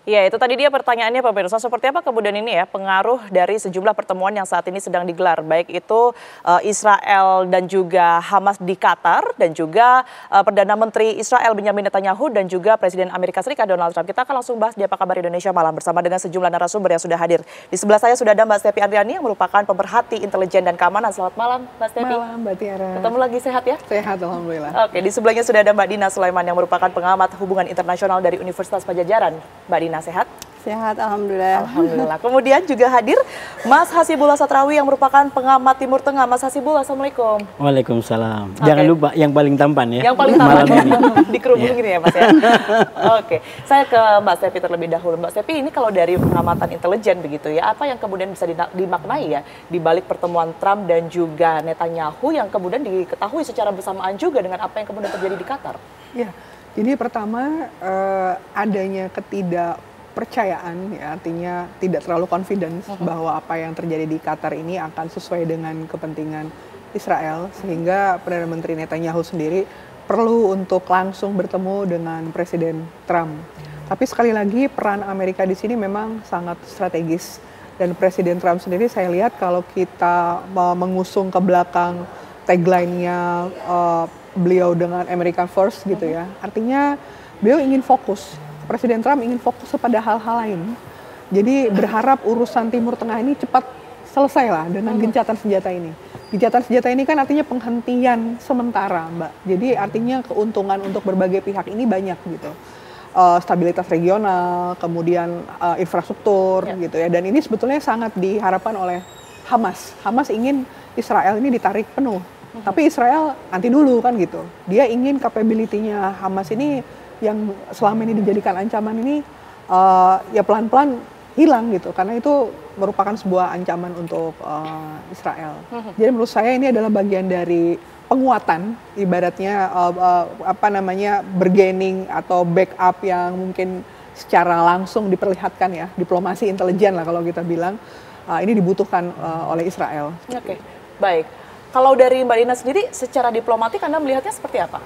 Ya, itu tadi dia pertanyaannya pemirsa, seperti apa kemudian ini ya pengaruh dari sejumlah pertemuan yang saat ini sedang digelar, baik itu Israel dan juga Hamas di Qatar, dan juga Perdana Menteri Israel Benyamin Netanyahu dan juga Presiden Amerika Serikat Donald Trump. Kita akan langsung bahas di Apa Kabar Indonesia Malam bersama dengan sejumlah narasumber yang sudah hadir. Di sebelah saya sudah ada Mbak Stepi Andriani yang merupakan pemerhati intelijen dan keamanan. Selamat malam Mbak Stepi. Malam Mbak Tiara. Ketemu lagi, sehat ya? Sehat, alhamdulillah. Oke, di sebelahnya sudah ada Mbak Dina Sulaiman yang merupakan pengamat hubungan internasional dari Universitas Pajajaran. Mbak Dina sehat? Sehat, alhamdulillah. Alhamdulillah. Kemudian juga hadir Mas Hasibullah Satrawi yang merupakan pengamat Timur Tengah. Mas Hasibullah, Assalamualaikum. Waalaikumsalam. Jangan lupa yang paling tampan ya. Yang paling tampan ya. Dikerubung gini ya Mas ya. Oke, saya ke Mbak Stepi terlebih dahulu. Mbak Stepi, ini kalau dari pengamatan intelijen begitu ya, apa yang kemudian bisa dimaknai ya di balik pertemuan Trump dan juga Netanyahu yang kemudian diketahui secara bersamaan juga dengan apa yang kemudian terjadi di Qatar? Ya, jadi pertama adanya ketidakpercayaan, ya, artinya tidak terlalu confidence bahwa apa yang terjadi di Qatar ini akan sesuai dengan kepentingan Israel, sehingga Perdana Menteri Netanyahu sendiri perlu untuk langsung bertemu dengan Presiden Trump. Tapi sekali lagi peran Amerika di sini memang sangat strategis, dan Presiden Trump sendiri saya lihat kalau kita mengusung ke belakang tagline-nya beliau dengan American First gitu ya, artinya beliau ingin fokus. Presiden Trump ingin fokus kepada hal-hal lain. Jadi berharap urusan Timur Tengah ini cepat selesai lah dengan gencatan senjata ini. Gencatan senjata ini kan artinya penghentian sementara, Mbak. Jadi artinya keuntungan untuk berbagai pihak ini banyak gitu. Stabilitas regional, kemudian infrastruktur gitu ya. Dan ini sebetulnya sangat diharapkan oleh Hamas. Hamas ingin Israel ini ditarik penuh. Tapi Israel nanti dulu kan gitu. Dia ingin capability-nya Hamas ini yang selama ini dijadikan ancaman ini ya pelan-pelan hilang gitu, karena itu merupakan sebuah ancaman untuk Israel. Jadi menurut saya ini adalah bagian dari penguatan, ibaratnya bargaining atau backup yang mungkin secara langsung diperlihatkan ya, diplomasi intelijen lah kalau kita bilang, ini dibutuhkan oleh Israel. Oke, baik. Kalau dari Mbak Dina sendiri, secara diplomatik Anda melihatnya seperti apa?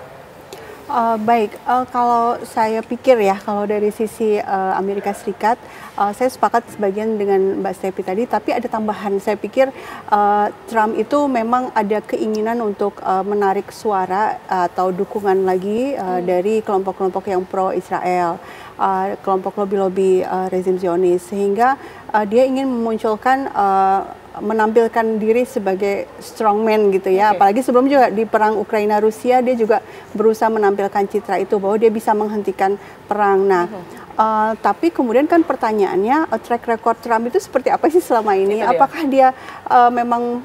Kalau saya pikir ya, kalau dari sisi Amerika Serikat, saya sepakat sebagian dengan Mbak Stepi tadi, tapi ada tambahan. Saya pikir Trump itu memang ada keinginan untuk menarik suara atau dukungan lagi dari kelompok-kelompok yang pro-Israel, kelompok lobby-lobby rezim Zionis, sehingga dia ingin memunculkan menampilkan diri sebagai strongman gitu ya. Apalagi sebelum juga di perang Ukraina Rusia dia juga berusaha menampilkan citra itu bahwa dia bisa menghentikan perang. Nah, tapi kemudian kan pertanyaannya track record Trump itu seperti apa sih selama ini? Apakah dia memang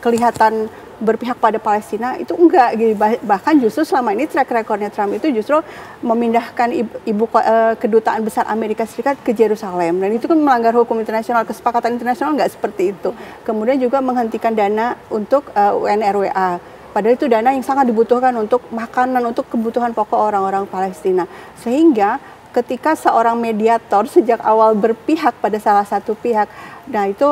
kelihatan berpihak pada Palestina? Itu enggak, bahkan justru selama ini track recordnya Trump itu justru memindahkan kedutaan besar Amerika Serikat ke Yerusalem, dan itu kan melanggar hukum internasional, kesepakatan internasional enggak seperti itu. Kemudian juga menghentikan dana untuk UNRWA, padahal itu dana yang sangat dibutuhkan untuk makanan, untuk kebutuhan pokok orang-orang Palestina. Sehingga ketika seorang mediator sejak awal berpihak pada salah satu pihak, nah itu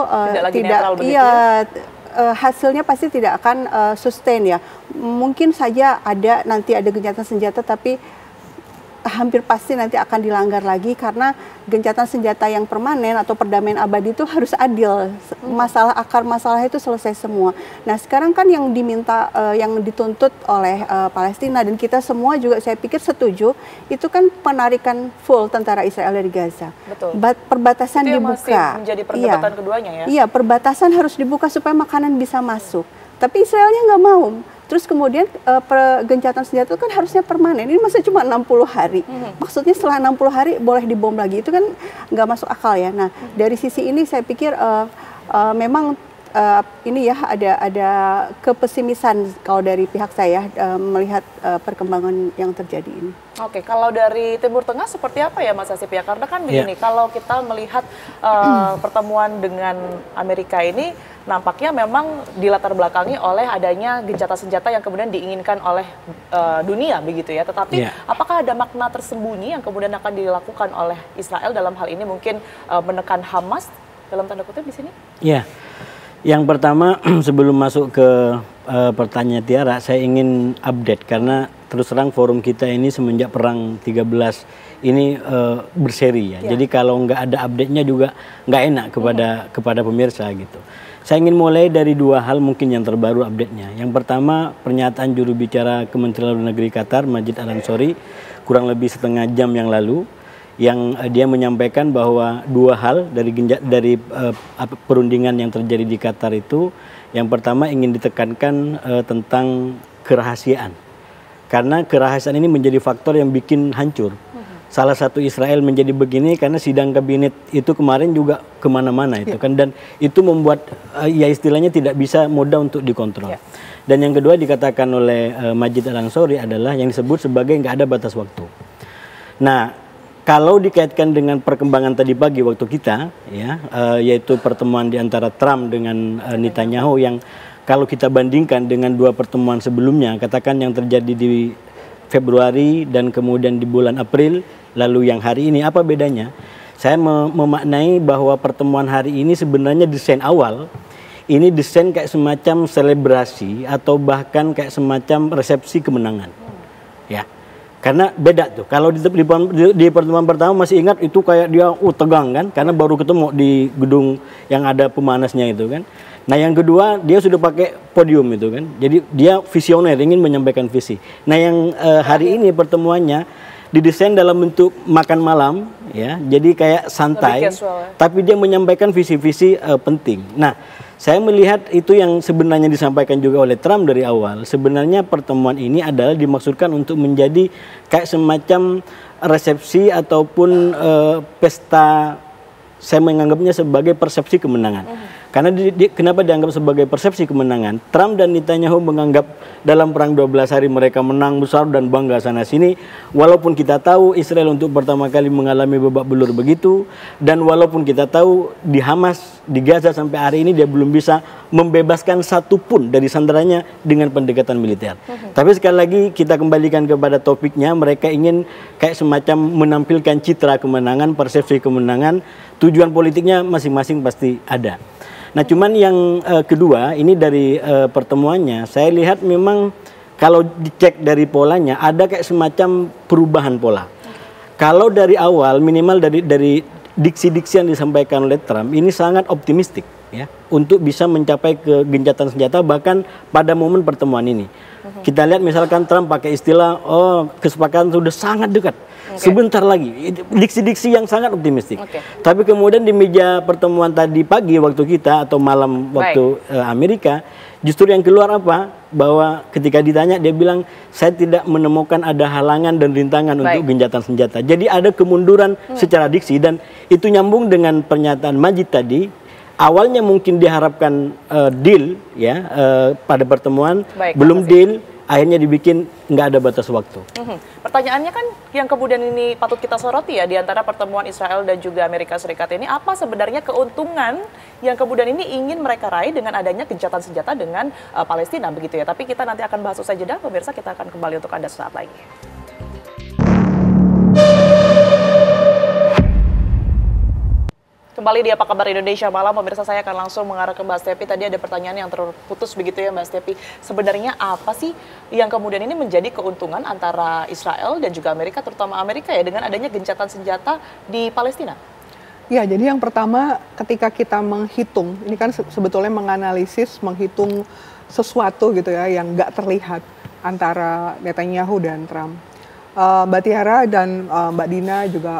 hasilnya pasti tidak akan sustain ya. Mungkin saja nanti ada gencatan senjata, tapi hampir pasti nanti akan dilanggar lagi, karena gencatan senjata yang permanen atau perdamaian abadi itu harus adil. Akar masalah itu selesai semua. Nah, sekarang kan yang diminta, yang dituntut oleh Palestina, dan kita semua juga saya pikir setuju, itu kan penarikan full tentara Israel dari Gaza. Betul. Perbatasan itu dibuka. Masih menjadi perdebatan keduanya ya? Iya, perbatasan harus dibuka supaya makanan bisa masuk. Tapi Israelnya nggak mau. Terus kemudian gencatan senjata itu kan harusnya permanen. Ini masa cuma 60 hari. Maksudnya setelah 60 hari boleh dibom lagi. Itu kan nggak masuk akal ya. Nah, dari sisi ini saya pikir memang ini ya ada kepesimisan kalau dari pihak saya melihat perkembangan yang terjadi ini. Oke, kalau dari Timur Tengah seperti apa ya Mas Hasib ya? Karena kan begini, kalau kita melihat pertemuan dengan Amerika ini nampaknya memang dilatar belakangi oleh adanya gencatan senjata yang kemudian diinginkan oleh dunia begitu ya. Tetapi apakah ada makna tersembunyi yang kemudian akan dilakukan oleh Israel dalam hal ini, mungkin menekan Hamas dalam tanda kutip di sini? Ya. Yang pertama, sebelum masuk ke pertanyaan Tiara, saya ingin update karena terus terang forum kita ini semenjak perang 13 ini berseri ya. Jadi kalau nggak ada update-nya juga nggak enak kepada pemirsa gitu. Saya ingin mulai dari dua hal mungkin yang terbaru update-nya. Yang pertama, pernyataan juru bicara Kementerian Luar Negeri Qatar, Majid Al-Ansori, kurang lebih setengah jam yang lalu, yang dia menyampaikan bahwa dua hal dari perundingan yang terjadi di Qatar itu. Yang pertama ingin ditekankan tentang kerahasiaan. Karena kerahasiaan ini menjadi faktor yang bikin hancur. Salah satu Israel menjadi begini karena sidang kabinet itu kemarin juga kemana-mana itu kan, dan itu membuat ya istilahnya tidak bisa mudah untuk dikontrol. Dan yang kedua dikatakan oleh Majid Al-Ansori adalah yang disebut sebagai nggak ada batas waktu. Nah, kalau dikaitkan dengan perkembangan tadi pagi waktu kita, ya, yaitu pertemuan di antara Trump dengan Netanyahu yang kalau kita bandingkan dengan dua pertemuan sebelumnya, katakan yang terjadi di Februari dan kemudian di bulan April, lalu yang hari ini, apa bedanya? Saya memaknai bahwa pertemuan hari ini sebenarnya desain awal, ini desain kayak semacam selebrasi atau bahkan kayak semacam resepsi kemenangan. Ya. Karena beda tuh, kalau di pertemuan pertama masih ingat itu kayak dia tegang kan, karena baru ketemu di gedung yang ada pemanasnya itu kan. Nah yang kedua dia sudah pakai podium itu kan, jadi dia visioner ingin menyampaikan visi. Nah yang hari ini pertemuannya didesain dalam bentuk makan malam ya, jadi kayak santai, tapi dia menyampaikan visi-visi penting. Nah saya melihat itu yang sebenarnya disampaikan juga oleh Trump dari awal. Sebenarnya pertemuan ini adalah dimaksudkan untuk menjadi kayak semacam resepsi ataupun pesta, saya menganggapnya sebagai persepsi kemenangan. Karena kenapa dianggap sebagai persepsi kemenangan? Trump dan Netanyahu menganggap dalam perang 12 hari mereka menang besar dan bangga sana sini. Walaupun kita tahu Israel untuk pertama kali mengalami babak belur begitu. Dan walaupun kita tahu di Hamas, di Gaza sampai hari ini dia belum bisa membebaskan satu pun dari sandaranya dengan pendekatan militer. Tapi sekali lagi kita kembalikan kepada topiknya, mereka ingin kayak semacam menampilkan citra kemenangan, persepsi kemenangan. Tujuan politiknya masing-masing pasti ada. Nah cuman yang kedua ini dari pertemuannya saya lihat memang kalau dicek dari polanya ada kayak semacam perubahan pola. Kalau dari awal minimal dari diksi-diksi yang disampaikan oleh Trump ini sangat optimistik ya untuk bisa mencapai gencatan senjata bahkan pada momen pertemuan ini. Kita lihat misalkan Trump pakai istilah kesepakatan sudah sangat dekat. Sebentar lagi, diksi-diksi yang sangat optimistik. Tapi kemudian di meja pertemuan tadi pagi waktu kita atau malam waktu Amerika, justru yang keluar apa? Bahwa ketika ditanya dia bilang saya tidak menemukan ada halangan dan rintangan untuk gencatan senjata. Jadi ada kemunduran secara diksi dan itu nyambung dengan pernyataan Majid tadi. Awalnya mungkin diharapkan deal ya pada pertemuan, belum deal. Akhirnya dibikin nggak ada batas waktu. Pertanyaannya kan yang kemudian ini patut kita soroti ya di antara pertemuan Israel dan juga Amerika Serikat ini, apa sebenarnya keuntungan yang kemudian ini ingin mereka raih dengan adanya gencatan senjata dengan Palestina begitu ya. Tapi kita nanti akan bahas usai jeda, pemirsa, kita akan kembali untuk Anda sesaat lagi. Kembali di Apa Kabar Indonesia Malam, pemirsa, saya akan langsung mengarah ke Mbak Stepi. Tadi ada pertanyaan yang terputus begitu ya Mbak Stepi. Sebenarnya apa sih yang kemudian ini menjadi keuntungan antara Israel dan juga Amerika, terutama Amerika ya, dengan adanya gencatan senjata di Palestina? Ya, jadi yang pertama ketika kita menghitung, ini kan sebetulnya menganalisis, menghitung sesuatu gitu ya yang nggak terlihat antara Netanyahu dan Trump. Mbak Tiara dan Mbak Dina juga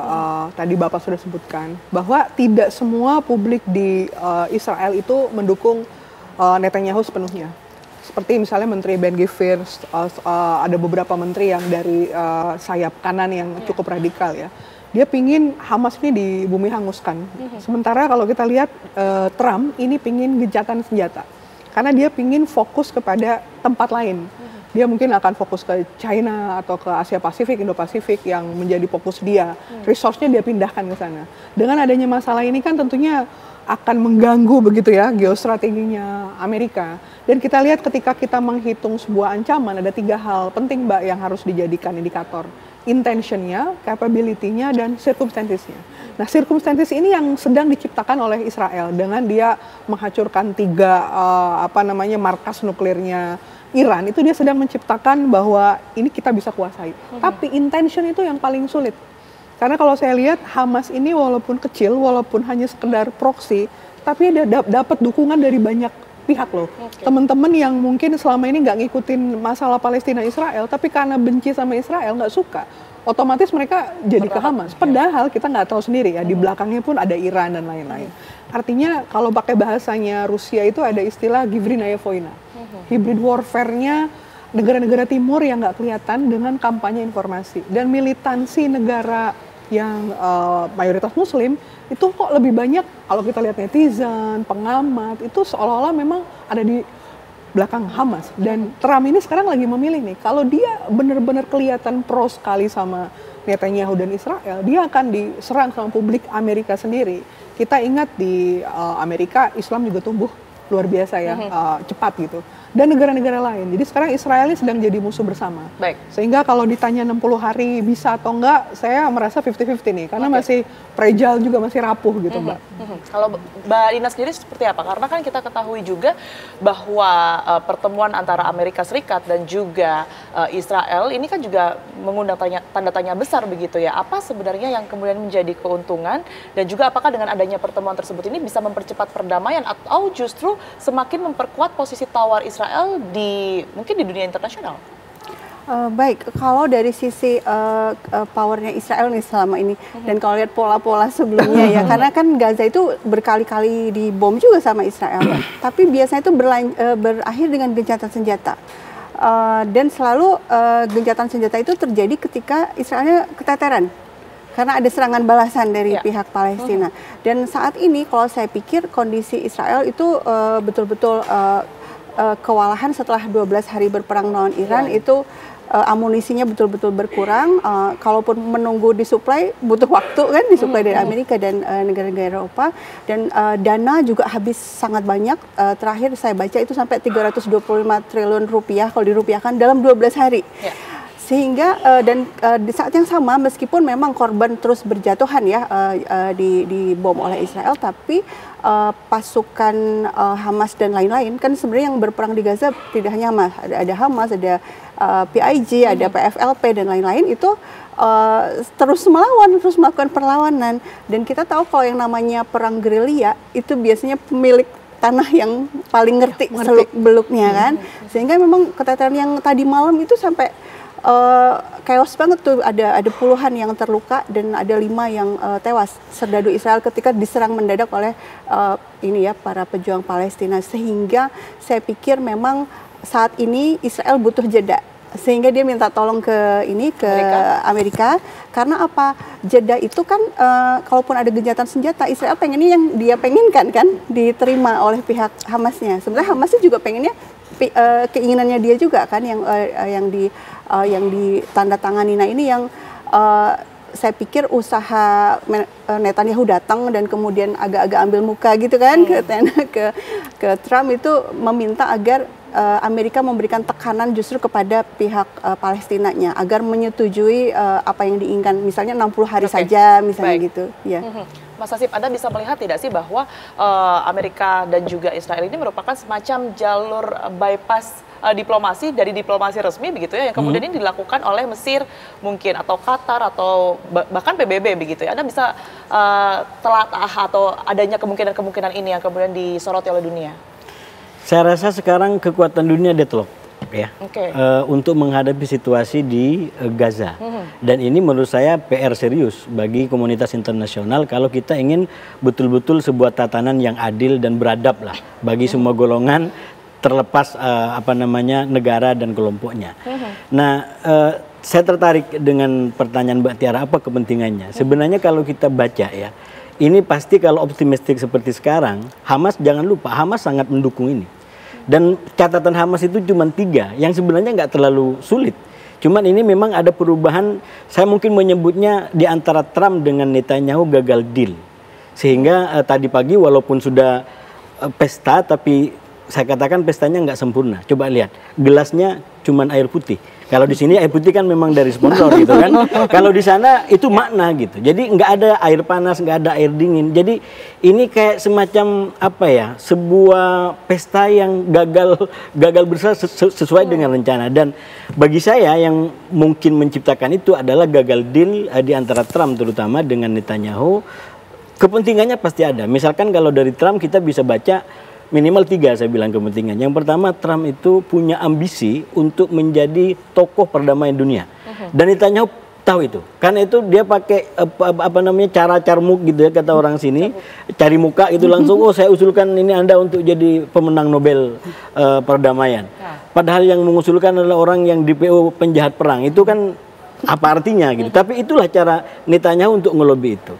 tadi Bapak sudah sebutkan bahwa tidak semua publik di Israel itu mendukung Netanyahu sepenuhnya. Seperti misalnya Menteri Ben-Gvir, ada beberapa menteri yang dari sayap kanan yang cukup radikal ya. Dia pingin Hamas ini di bumi hanguskan. Sementara kalau kita lihat Trump ini pingin gencatan senjata. Karena dia pingin fokus kepada tempat lain. Dia mungkin akan fokus ke China atau ke Asia Pasifik, Indo-Pasifik yang menjadi fokus dia. Resource-nya dia pindahkan ke sana. Dengan adanya masalah ini kan tentunya akan mengganggu begitu ya geostrateginya Amerika. Dan kita lihat ketika kita menghitung sebuah ancaman ada 3 hal penting Mbak yang harus dijadikan indikator. Intention-nya, capability-nya, dan circumstances-nya. Nah, circumstances ini yang sedang diciptakan oleh Israel dengan dia menghancurkan 3 markas nuklirnya Iran. Itu dia sedang menciptakan bahwa ini kita bisa kuasai. Tapi intention itu yang paling sulit. Karena kalau saya lihat Hamas ini walaupun kecil, walaupun hanya sekedar proksi, tapi ada dapat dukungan dari banyak pihak loh. Teman-teman yang mungkin selama ini nggak ngikutin masalah Palestina Israel, tapi karena benci sama Israel nggak suka, otomatis mereka jadi ke Hamas. Padahal kita nggak tahu sendiri ya, di belakangnya pun ada Iran dan lain-lain. Artinya kalau pakai bahasanya Rusia itu ada istilah Givrina Voina. Hybrid warfare-nya negara-negara timur yang nggak kelihatan dengan kampanye informasi. Dan militansi negara yang mayoritas muslim itu kok lebih banyak kalau kita lihat netizen, pengamat, itu seolah-olah memang ada di belakang Hamas. Dan Trump ini sekarang lagi memilih nih, kalau dia benar-benar kelihatan pro sekali sama Netanyahu dan Israel, dia akan diserang sama publik Amerika sendiri. Kita ingat di Amerika Islam juga tumbuh luar biasa ya, cepat gitu. Dan negara-negara lain. Jadi sekarang Israel ini sedang jadi musuh bersama. Baik. Sehingga kalau ditanya 60 hari bisa atau enggak, saya merasa 50-50 nih. Karena masih fragile juga, masih rapuh gitu Mbak. Kalau Mbak Dina sendiri seperti apa? Karena kan kita ketahui juga bahwa pertemuan antara Amerika Serikat dan juga Israel ini kan juga mengundang tanda tanya besar begitu ya. Apa sebenarnya yang kemudian menjadi keuntungan dan juga apakah dengan adanya pertemuan tersebut ini bisa mempercepat perdamaian atau justru semakin memperkuat posisi tawar Israel mungkin di dunia internasional? Baik, kalau dari sisi powernya Israel nih selama ini, dan kalau lihat pola-pola sebelumnya ya, karena kan Gaza itu berkali-kali dibom juga sama Israel, tapi biasanya itu berakhir dengan gencatan senjata. Dan selalu gencatan senjata itu terjadi ketika Israelnya keteteran. Karena ada serangan balasan dari pihak Palestina. Dan saat ini kalau saya pikir kondisi Israel itu betul-betul kewalahan setelah 12 hari berperang melawan Iran, itu amunisinya betul-betul berkurang. Kalaupun menunggu disuplai butuh waktu kan, disuplai dari Amerika dan negara-negara Eropa, dan dana juga habis sangat banyak. Terakhir saya baca itu sampai 325 triliun rupiah kalau dirupiahkan dalam 12 hari. Sehingga di saat yang sama, meskipun memang korban terus berjatuhan ya dibom oleh Israel, tapi pasukan Hamas dan lain-lain, kan sebenarnya yang berperang di Gaza tidak hanya Hamas, ada Hamas, ada PIG, ada PFLP dan lain-lain, itu terus melakukan perlawanan. Dan kita tahu kalau yang namanya perang gerilya itu biasanya pemilik tanah yang paling ngerti seluk-beluknya kan. Sehingga memang keteteran yang tadi malam itu sampai chaos banget tuh, ada puluhan yang terluka dan ada 5 yang tewas serdadu Israel ketika diserang mendadak oleh para pejuang Palestina. Sehingga saya pikir memang saat ini Israel butuh jeda, sehingga dia minta tolong ke Amerika. Karena apa? Jeda itu kan kalaupun ada gencatan senjata, Israel pengennya yang dia penginkan kan diterima oleh pihak Hamasnya. Sebenarnya Hamasnya juga pengennya keinginannya dia juga kan yang ditandatangani. Nah ini yang saya pikir usaha Netanyahu datang dan kemudian agak-agak ambil muka gitu kan ke Trump, itu meminta agar Amerika memberikan tekanan justru kepada pihak Palestinanya agar menyetujui apa yang diinginkan, misalnya 60 hari saja misalnya gitu ya. Mas Hasib, Anda bisa melihat tidak sih bahwa Amerika dan juga Israel ini merupakan semacam jalur bypass diplomasi dari diplomasi resmi begitu ya, yang kemudian ini dilakukan oleh Mesir mungkin atau Qatar atau bahkan PBB begitu ya. Anda bisa telatah atau adanya kemungkinan-kemungkinan ini yang kemudian disoroti oleh dunia? Saya rasa sekarang kekuatan dunia deadlock ya, untuk menghadapi situasi di Gaza. Dan ini menurut saya PR serius bagi komunitas internasional kalau kita ingin betul-betul sebuah tatanan yang adil dan beradab lah bagi semua golongan, terlepas negara dan kelompoknya. Nah, saya tertarik dengan pertanyaan Mbak Tiara, apa kepentingannya? Sebenarnya kalau kita baca ya, ini pasti kalau optimistik seperti sekarang, Hamas jangan lupa, Hamas sangat mendukung ini. Dan catatan Hamas itu cuma 3, yang sebenarnya nggak terlalu sulit. Cuman ini memang ada perubahan, saya mungkin menyebutnya di antara Trump dengan Netanyahu gagal deal. Sehingga tadi pagi walaupun sudah pesta, tapi saya katakan pestanya nggak sempurna. Coba lihat, gelasnya cuma air putih. Kalau di sini air putih kan memang dari sponsor gitu kan. Kalau di sana itu makna gitu. Jadi nggak ada air panas, nggak ada air dingin. Jadi ini kayak semacam apa ya? Sebuah pesta yang gagal besar sesuai dengan rencana. Dan bagi saya yang mungkin menciptakan itu adalah gagal deal di antara Trump terutama dengan Netanyahu. Kepentingannya pasti ada. Misalkan kalau dari Trump kita bisa baca minimal 3 saya bilang kepentingan. Yang pertama, Trump itu punya ambisi untuk menjadi tokoh perdamaian dunia. Dan Netanyahu tahu itu. Karena itu dia pakai apa namanya cara carmuk gitu ya kata orang sini, cari muka itu langsung, oh saya usulkan ini Anda untuk jadi pemenang Nobel perdamaian. Padahal yang mengusulkan adalah orang yang DPO penjahat perang. Itu kan apa artinya gitu. Tapi itulah cara Netanyahu untuk ngelobi itu.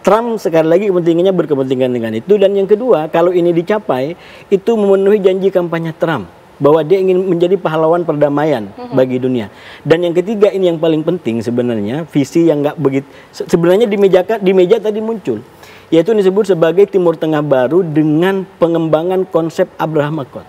Trump sekali lagi kepentingannya berkepentingan dengan itu. Dan yang kedua, kalau ini dicapai, itu memenuhi janji kampanye Trump bahwa dia ingin menjadi pahlawan perdamaian bagi dunia. Dan yang ketiga, ini yang paling penting sebenarnya, visi yang nggak begitu sebenarnya di meja tadi muncul, yaitu disebut sebagai Timur Tengah baru dengan pengembangan konsep Abraham Accord.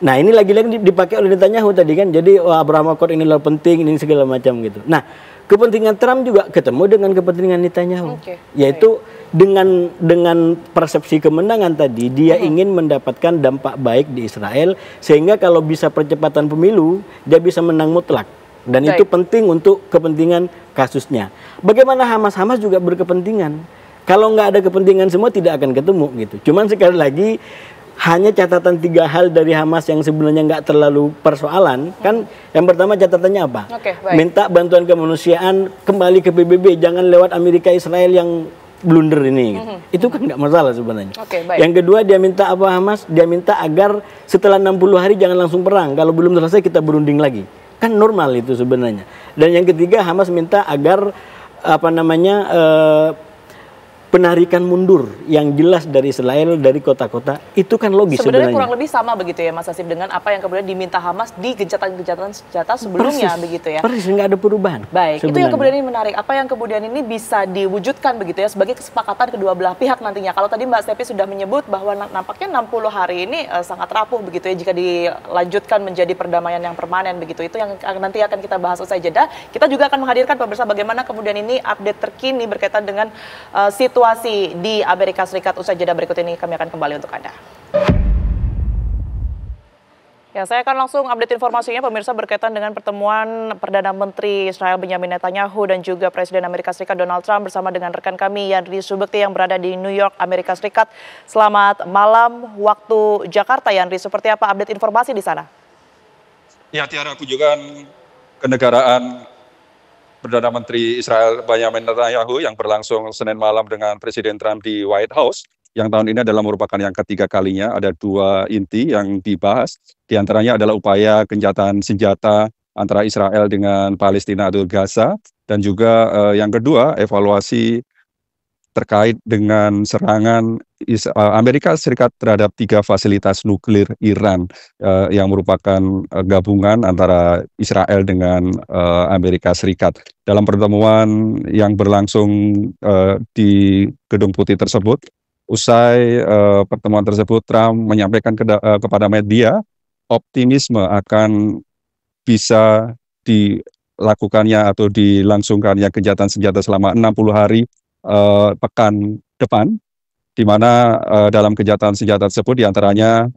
Nah ini lagi-lagi dipakai oleh Netanyahu tadi kan, jadi Abraham Accord inilah penting, ini segala macam gitu. Nah kepentingan Trump juga ketemu dengan kepentingan Netanyahu, yaitu dengan persepsi kemenangan tadi, dia ingin mendapatkan dampak baik di Israel, sehingga kalau bisa percepatan pemilu, dia bisa menang mutlak. Dan itu penting untuk kepentingan kasusnya. Bagaimana Hamas juga berkepentingan. Kalau nggak ada kepentingan semua tidak akan ketemu gitu. Cuman sekali lagi, hanya catatan 3 hal dari Hamas yang sebenarnya nggak terlalu persoalan kan. Yang pertama catatannya apa? Minta bantuan kemanusiaan kembali ke PBB, jangan lewat Amerika Israel yang blunder ini gitu. Itu kan nggak masalah sebenarnya. Yang kedua dia minta apa Hamas? Dia minta agar setelah 60 hari jangan langsung perang, kalau belum selesai kita berunding lagi. Kan normal itu sebenarnya. Dan yang ketiga Hamas minta agar apa namanya penarikan mundur yang jelas dari Israel dari kota-kota, itu kan logis sebenarnya. Kurang lebih sama begitu ya Mas Hasib dengan apa yang kemudian diminta Hamas di gencatan-gencatan senjata sebelumnya begitu ya. Persis, nggak ada perubahan. Baik, sebenarnya. Itu yang kemudian ini menarik. Apa yang kemudian ini bisa diwujudkan begitu ya sebagai kesepakatan kedua belah pihak nantinya. Kalau tadi Mbak Stepi sudah menyebut bahwa nampaknya 60 hari ini sangat rapuh begitu ya jika dilanjutkan menjadi perdamaian yang permanen begitu. Itu yang nanti akan kita bahas usai jeda. Kita juga akan menghadirkan pemirsa bagaimana kemudian ini update terkini berkaitan dengan situasi di Amerika Serikat. Usai jeda berikut ini kami akan kembali untuk Anda. Ya, saya akan langsung update informasinya pemirsa berkaitan dengan pertemuan Perdana Menteri Israel Benjamin Netanyahu dan juga Presiden Amerika Serikat Donald Trump bersama dengan rekan kami Yandri Subekti yang berada di New York, Amerika Serikat. Selamat malam waktu Jakarta, Yandri. Seperti apa update informasi di sana? Ya, Tiara, kunjungan kenegaraan Perdana Menteri Israel Benjamin Netanyahu yang berlangsung Senin malam dengan Presiden Trump di White House, yang tahun ini adalah merupakan yang ketiga kalinya. Ada 2 inti yang dibahas, di antaranya adalah upaya gencatan senjata antara Israel dengan Palestina atau Gaza, dan juga yang kedua evaluasi terkait dengan serangan Amerika Serikat terhadap 3 fasilitas nuklir Iran yang merupakan gabungan antara Israel dengan Amerika Serikat. Dalam pertemuan yang berlangsung di Gedung Putih tersebut, usai pertemuan tersebut, Trump menyampaikan kepada media optimisme akan bisa dilakukannya atau dilangsungkannya gencatan senjata selama 60 hari pekan depan, di mana dalam gencatan senjata tersebut diantaranya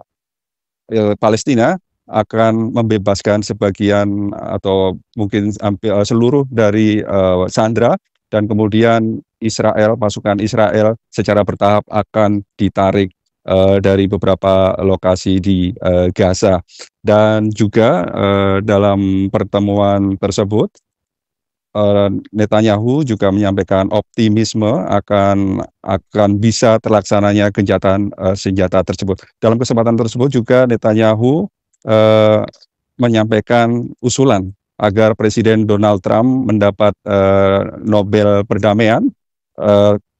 Palestina akan membebaskan sebagian atau mungkin hampir seluruh dari sandera, dan kemudian pasukan Israel secara bertahap akan ditarik dari beberapa lokasi di Gaza. Dan juga dalam pertemuan tersebut Netanyahu juga menyampaikan optimisme akan bisa terlaksananya gencatan senjata tersebut. Dalam kesempatan tersebut juga Netanyahu menyampaikan usulan agar Presiden Donald Trump mendapat Nobel Perdamaian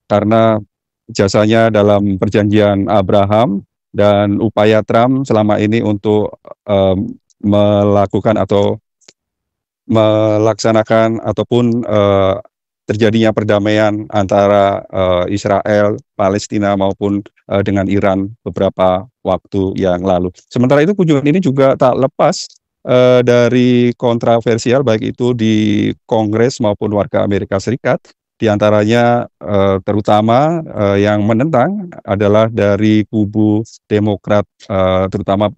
karena jasanya dalam perjanjian Abraham dan upaya Trump selama ini untuk melakukan atau melaksanakan ataupun terjadinya perdamaian antara Israel, Palestina maupun dengan Iran beberapa waktu yang lalu. Sementara itu kunjungan ini juga tak lepas dari kontroversial baik itu di Kongres maupun warga Amerika Serikat. Di antaranya terutama yang menentang adalah dari kubu Demokrat, terutama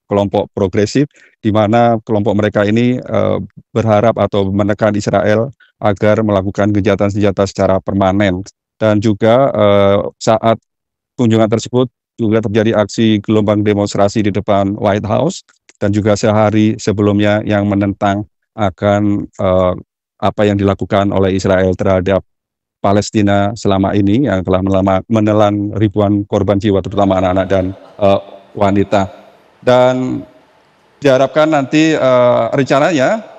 kelompok progresif, di mana kelompok mereka ini berharap atau menekan Israel agar melakukan gencatan senjata secara permanen. Dan juga saat kunjungan tersebut juga terjadi aksi gelombang demonstrasi di depan White House, dan juga sehari sebelumnya yang menentang akan apa yang dilakukan oleh Israel terhadap Palestina selama ini yang telah menelan ribuan korban jiwa, terutama anak-anak dan wanita. Dan diharapkan nanti rencananya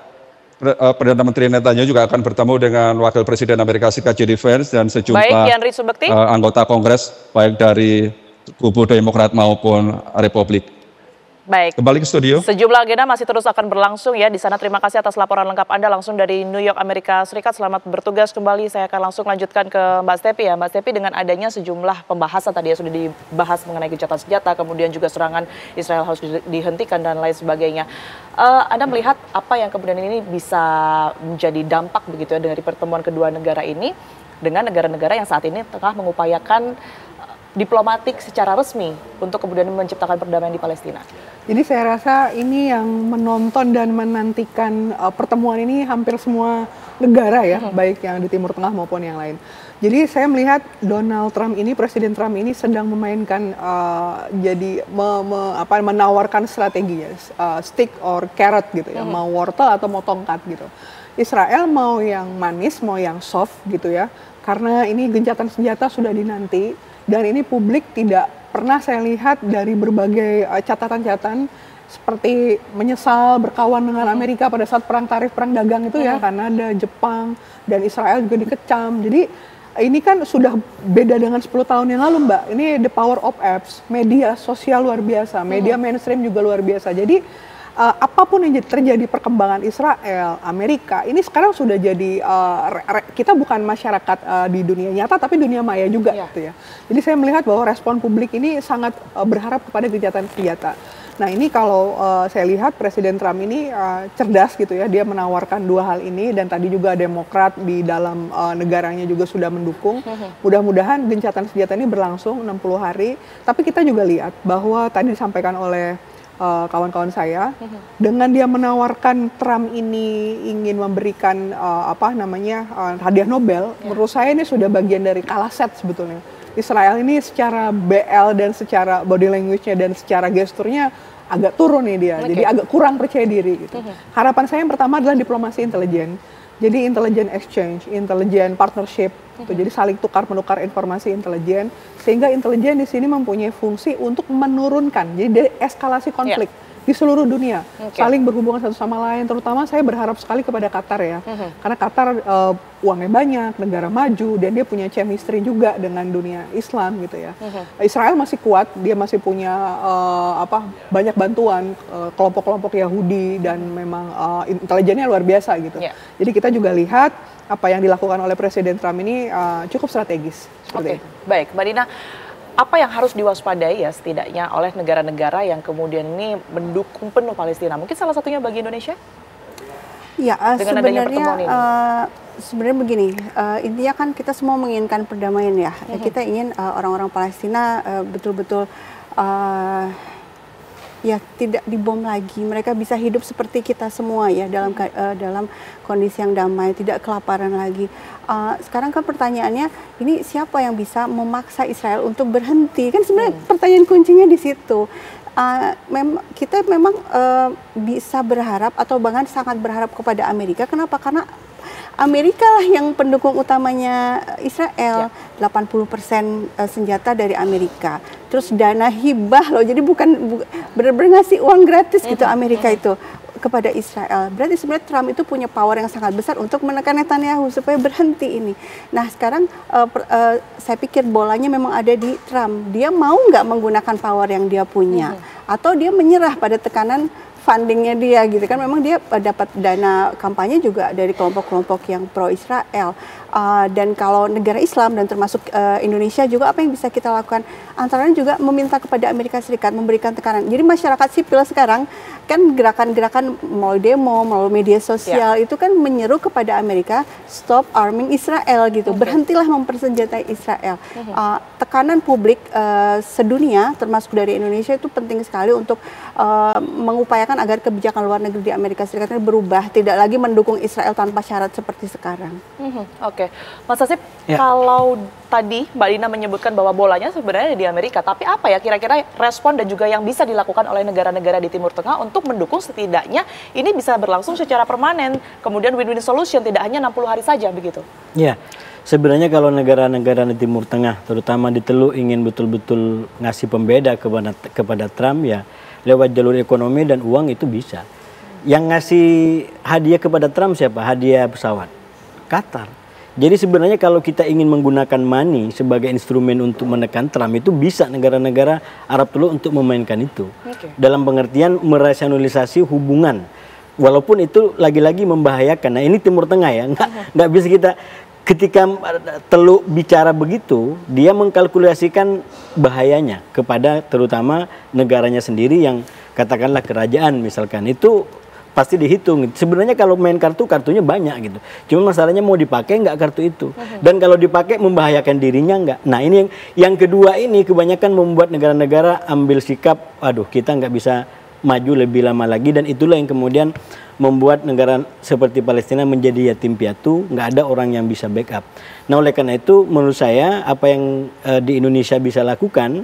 Perdana Menteri Netanyahu juga akan bertemu dengan Wakil Presiden Amerika Serikat J.D. Vance dan sejumlah anggota Kongres baik dari kubu Demokrat maupun Republik. Baik. Kembali ke studio. Sejumlah agenda masih terus akan berlangsung ya di sana. Terima kasih atas laporan lengkap Anda langsung dari New York, Amerika Serikat. Selamat bertugas kembali. Saya akan langsung lanjutkan ke Mbak Stepi ya. Mbak Stepi, dengan adanya sejumlah pembahasan tadi ya sudah dibahas mengenai gencatan senjata, kemudian juga serangan Israel harus dihentikan dan lain sebagainya. Anda melihat apa yang kemudian ini bisa menjadi dampak begitu ya dari pertemuan kedua negara ini dengan negara-negara yang saat ini tengah mengupayakan diplomatik secara resmi untuk kemudian menciptakan perdamaian di Palestina? Jadi saya rasa ini yang menonton dan menantikan pertemuan ini hampir semua negara ya, baik yang di Timur Tengah maupun yang lain. Jadi saya melihat Donald Trump ini, Presiden Trump ini sedang memainkan menawarkan strategi ya, stick or carrot gitu ya, mau wortel atau mau tongkat gitu. Israel mau yang manis, mau yang soft gitu ya, karena ini gencatan senjata sudah dinanti. Dan ini publik tidak pernah saya lihat dari berbagai catatan-catatan seperti menyesal berkawan dengan Amerika pada saat perang tarif, perang dagang itu ya, Kanada, Jepang, dan Israel juga dikecam. Jadi ini kan sudah beda dengan 10 tahun yang lalu, Mbak. Ini the power of apps, media sosial luar biasa, media mainstream juga luar biasa. Jadi apapun yang terjadi perkembangan Israel, Amerika, ini sekarang sudah jadi kita bukan masyarakat di dunia nyata, tapi dunia maya juga gitu ya. Jadi saya melihat bahwa respon publik ini sangat berharap kepada gencatan senjata. Nah ini kalau saya lihat Presiden Trump ini cerdas gitu ya, dia menawarkan dua hal ini dan tadi juga Demokrat di dalam negaranya juga sudah mendukung. Mudah-mudahan gencatan senjata ini berlangsung 60 hari, tapi kita juga lihat bahwa tadi disampaikan oleh kawan-kawan saya, dengan dia menawarkan Trump ini ingin memberikan hadiah Nobel, menurut saya ini sudah bagian dari kalah set sebetulnya. Israel ini secara BL dan secara body language-nya dan secara gesturnya agak turun nih dia, jadi agak kurang percaya diri gitu. Harapan saya yang pertama adalah diplomasi intelijen. Jadi intelijen exchange, intelijen partnership, jadi saling tukar-menukar informasi intelijen, sehingga intelijen di sini mempunyai fungsi untuk menurunkan, jadi eskalasi konflik di seluruh dunia, saling berhubungan satu sama lain. Terutama saya berharap sekali kepada Qatar ya, karena Qatar uangnya banyak, negara maju, dan dia punya chemistry juga dengan dunia Islam gitu ya. Israel masih kuat, dia masih punya banyak bantuan kelompok-kelompok Yahudi dan memang intelijennya luar biasa gitu. Jadi kita juga lihat apa yang dilakukan oleh Presiden Trump ini cukup strategis. Baik, Mbak Dina. Apa yang harus diwaspadai ya setidaknya oleh negara-negara yang kemudian ini mendukung penuh Palestina? Mungkin salah satunya bagi Indonesia? Ya, sebenarnya begini, intinya kan kita semua menginginkan perdamaian ya. Kita ingin orang-orang Palestina betul-betul tidak dibom lagi. Mereka bisa hidup seperti kita semua ya dalam kondisi yang damai, tidak kelaparan lagi. Sekarang kan pertanyaannya, ini siapa yang bisa memaksa Israel untuk berhenti? Kan sebenarnya pertanyaan kuncinya di situ. Kita memang bisa berharap atau bahkan sangat berharap kepada Amerika. Kenapa? Karena Amerika lah yang pendukung utamanya Israel, 80% senjata dari Amerika. Terus dana hibah loh, jadi bukan benar-benar ngasih uang gratis gitu Amerika itu kepada Israel. Berarti sebenarnya Trump itu punya power yang sangat besar untuk menekan Netanyahu supaya berhenti ini. Nah sekarang saya pikir bolanya memang ada di Trump. Dia mau nggak menggunakan power yang dia punya, atau dia menyerah pada tekanan fundingnya dia gitu kan, memang dia dapat dana kampanye juga dari kelompok-kelompok yang pro Israel. Dan kalau negara Islam dan termasuk Indonesia juga, apa yang bisa kita lakukan? Antara lain juga meminta kepada Amerika Serikat memberikan tekanan. Jadi masyarakat sipil sekarang kan gerakan-gerakan melalui demo, melalui media sosial itu kan menyeru kepada Amerika, stop arming Israel gitu, berhentilah mempersenjatai Israel. Tekanan publik sedunia termasuk dari Indonesia itu penting sekali untuk mengupayakan agar kebijakan luar negeri di Amerika Serikat ini berubah, tidak lagi mendukung Israel tanpa syarat seperti sekarang. Oke, Mas Hasib, kalau tadi Mbak Dina menyebutkan bahwa bolanya sebenarnya di Amerika, tapi apa ya kira-kira respon dan juga yang bisa dilakukan oleh negara-negara di Timur Tengah untuk mendukung setidaknya ini bisa berlangsung secara permanen, kemudian win-win solution, tidak hanya 60 hari saja begitu? Ya, sebenarnya kalau negara-negara di Timur Tengah, terutama di Teluk, ingin betul-betul ngasih pembeda kepada Trump, ya lewat jalur ekonomi dan uang itu bisa. Yang ngasih hadiah kepada Trump siapa? Hadiah pesawat, Qatar. Jadi sebenarnya kalau kita ingin menggunakan money sebagai instrumen untuk menekan Trump, itu bisa negara-negara Arab Teluk untuk memainkan itu. Dalam pengertian merasionalisasi hubungan. Walaupun itu lagi-lagi membahayakan. Nah ini Timur Tengah ya, nggak bisa kita, ketika Teluk bicara begitu, dia mengkalkulasikan bahayanya kepada terutama negaranya sendiri yang katakanlah kerajaan misalkan, itu pasti dihitung. Sebenarnya kalau main kartunya banyak gitu. Cuma masalahnya mau dipakai nggak kartu itu. Dan kalau dipakai membahayakan dirinya nggak. Nah ini yang kedua ini kebanyakan membuat negara-negara ambil sikap, aduh kita nggak bisa maju lebih lama lagi, dan itulah yang kemudian membuat negara seperti Palestina menjadi yatim piatu, nggak ada orang yang bisa backup. Nah oleh karena itu menurut saya apa yang di Indonesia bisa lakukan,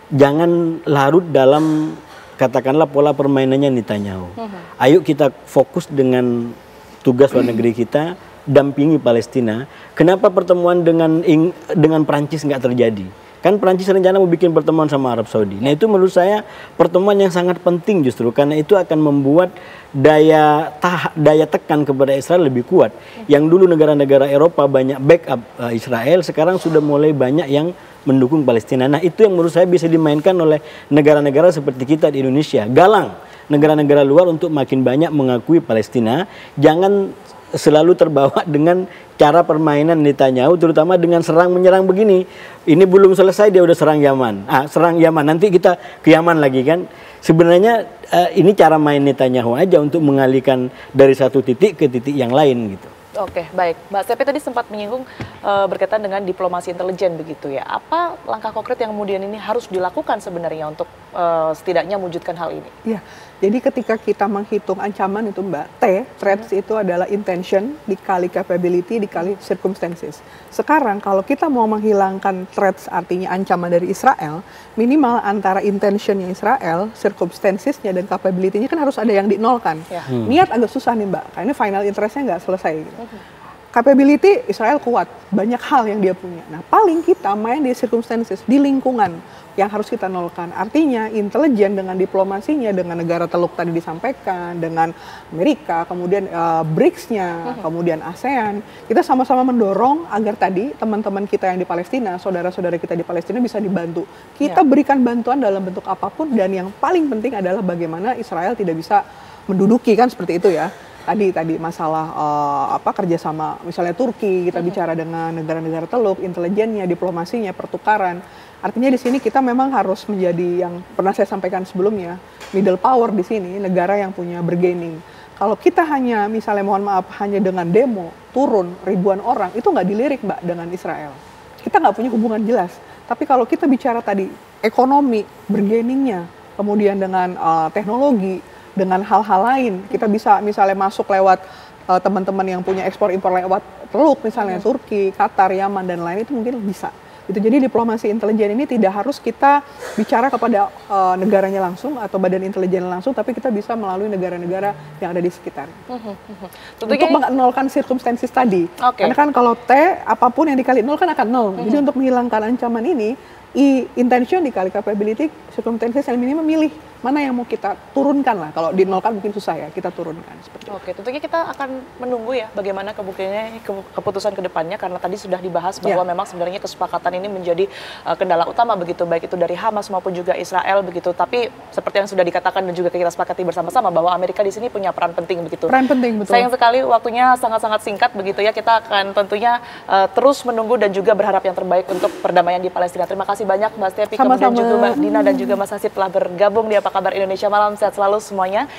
jangan larut dalam katakanlah pola permainannya Netanyahu. Ayo kita fokus dengan tugas luar negeri kita, dampingi Palestina. Kenapa pertemuan dengan Prancis nggak terjadi? Kan Prancis rencana mau bikin pertemuan sama Arab Saudi. Nah itu menurut saya pertemuan yang sangat penting justru, karena itu akan membuat daya tekan kepada Israel lebih kuat. Yang dulu negara-negara Eropa banyak backup Israel, sekarang sudah mulai banyak yang mendukung Palestina. Nah itu yang menurut saya bisa dimainkan oleh negara-negara seperti kita di Indonesia. Galang negara-negara luar untuk makin banyak mengakui Palestina. Jangan selalu terbawa dengan cara permainan Netanyahu, terutama dengan serang menyerang begini. Ini belum selesai dia udah serang Yaman. Serang Yaman, nanti kita ke Yaman lagi kan. Sebenarnya ini cara main Netanyahu aja untuk mengalihkan dari satu titik ke titik yang lain gitu. Oke, baik. Mbak Septi tadi sempat menyinggung berkaitan dengan diplomasi intelijen begitu ya. Apa langkah konkret yang kemudian ini harus dilakukan sebenarnya untuk setidaknya mewujudkan hal ini? Ya, jadi ketika kita menghitung ancaman itu Mbak, threats itu adalah intention dikali capability dikali circumstances. Sekarang kalau kita mau menghilangkan threats artinya ancaman dari Israel, minimal antara intentionnya Israel, circumstancesnya dan capability-nya kan harus ada yang dinolkan. Niat agak susah nih Mbak, karena final interest-nya nggak selesai gitu. Capability Israel kuat, banyak hal yang dia punya. Nah paling kita main di circumstances, di lingkungan yang harus kita nolkan. Artinya intelijen dengan diplomasinya, dengan negara Teluk tadi disampaikan, dengan Amerika, kemudian BRICS-nya, kemudian ASEAN, kita sama-sama mendorong agar tadi teman-teman kita yang di Palestina, saudara-saudara kita di Palestina bisa dibantu. Kita berikan bantuan dalam bentuk apapun, dan yang paling penting adalah bagaimana Israel tidak bisa menduduki, kan seperti itu ya. Tadi masalah kerjasama misalnya Turki, kita bicara dengan negara-negara Teluk, intelijennya, diplomasinya, pertukaran. Artinya di sini kita memang harus menjadi yang pernah saya sampaikan sebelumnya, middle power di sini, negara yang punya bargaining. Kalau kita hanya misalnya mohon maaf hanya dengan demo turun ribuan orang, itu nggak dilirik Mbak dengan Israel. Kita nggak punya hubungan jelas. Tapi kalau kita bicara tadi ekonomi, bargainingnya, kemudian dengan teknologi, dengan hal-hal lain, kita bisa misalnya masuk lewat teman-teman yang punya ekspor impor lewat Teluk, misalnya Turki, Qatar, Yaman dan lain, itu mungkin bisa. Itu jadi diplomasi intelijen ini tidak harus kita bicara kepada negaranya langsung atau badan intelijen langsung, tapi kita bisa melalui negara-negara yang ada di sekitar. Untuk menolkan circumstances tadi. Karena kan kalau apapun yang dikali nol kan akan nol. Jadi untuk menghilangkan ancaman ini, intention dikali capability, circumstances yang minimum, milih mana yang mau kita turunkan lah. Kalau di nol kan mungkin susah ya, kita turunkan seperti itu. Oke, tentunya kita akan menunggu ya bagaimana keputusan ke depannya, karena tadi sudah dibahas bahwa memang sebenarnya kesepakatan ini menjadi kendala utama begitu, baik itu dari Hamas maupun juga Israel begitu. Tapi seperti yang sudah dikatakan dan juga kita sepakati bersama-sama bahwa Amerika di sini punya peran penting begitu. Peran penting, betul. Sayang sekali waktunya sangat-sangat singkat begitu ya. Kita akan tentunya terus menunggu dan juga berharap yang terbaik untuk perdamaian di Palestina. Terima kasih banyak Mbak Stefi, kemudian juga Mbak Dina dan juga Mas Hasib telah bergabung di Apa Kabar Indonesia Malam. Sehat selalu semuanya.